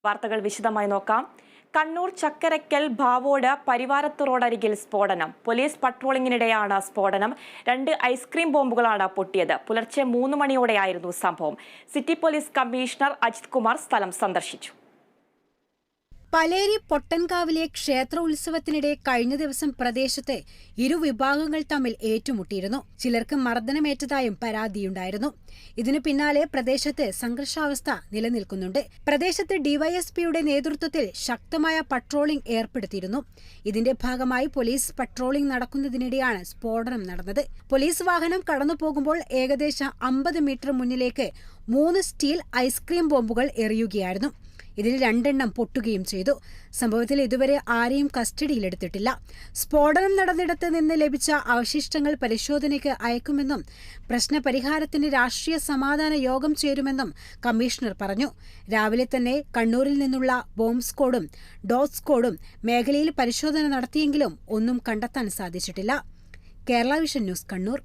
വാർത്തകൾ വിശദമായി നോക്കാം. കണ്ണൂർ ചക്കരക്കൽ ഭാവോട് പരിവാരത്ത് റോഡരികിൽ സ്ഫോടനം. പോലീസ് പട്രോളിംഗിനിടെയാണ് സ്ഫോടനം. 2 ഐസ്ക്രീം ബോംബുകളാണ് പൊട്ടിയത്. പുലർച്ചെ 3 മണിയോടെയായിരുന്നു സംഭവം. City police commissioner Ajith Kumar സ്ഥലം സന്ദർശിച്ചു. പലേരി പൊട്ടൻകാവിലെ ക്ഷേത്ര ഉത്സവത്തിനിടെ കഴിഞ്ഞ ദിവസം പ്രദേശത്ത് ഇരുവിഭാഗങ്ങൾ തമ്മിൽ ഏറ്റുമുട്ടിയിരുന്നു. ചിലർക്ക് മർദ്ദനമേറ്റതായും പരാതിയുണ്ടായിരുന്നു. ഇതിനു പിന്നാലെ പ്രദേശത്ത് സംഘർഷാവസ്ഥ നിലനിൽക്കുന്നുണ്ട്. പ്രദേശത്ത് ഡിവൈഎസ്പിയുടെ നേതൃത്വത്തിൽ ശക്തമായ പട്രോളിംഗ് ഏർപ്പെടുത്തിയിരുന്നു. ഇതിന്റെ ഭാഗമായി പോലീസ് പട്രോളിംഗ് നടക്കുന്നതിനിടെയാണ് സ്ഫോടനം നടന്നത്. പോലീസ് വാഹനം കടന്നുപോകുമ്പോൾ ഏകദേശം 50 മീറ്റർ മുന്നിലേക്ക് 3 സ്റ്റീൽ ഐസ്ക്രീം ബോംബുകൾ എറിയുകയായിരുന്നു. ഇതിൽ 2 എണ്ണം പൊട്ടുകയും ചെയ്തു. സംഭവത്തിൽ ഇതുവരെ ആരെയും കസ്റ്റഡിയിലെടുത്തിട്ടില്ല. സ്ഫോടനം നടന്നിടത്ത് നിന്ന് ലഭിച്ച അവശിഷ്ടങ്ങൾ പരിശോധനയ്ക്ക് അയക്കുമെന്നും പ്രശ്നപരിഹാരത്തിന് രാഷ്ട്രീയ സമാധാന യോഗം ചേരുമെന്നും കമ്മീഷണർ പറഞ്ഞു. രാവിലെ തന്നെ കണ്ണൂരിൽ നിന്നുള്ള ബോംബ് സ്ക്വാഡും ഡോഗ് സ്ക്വാഡും മേഖലയിൽ പരിശോധന നടത്തിയെങ്കിലും ഒന്നും കണ്ടെത്താൻ സാധിച്ചിട്ടില്ല. Kerala vision news, Kannur.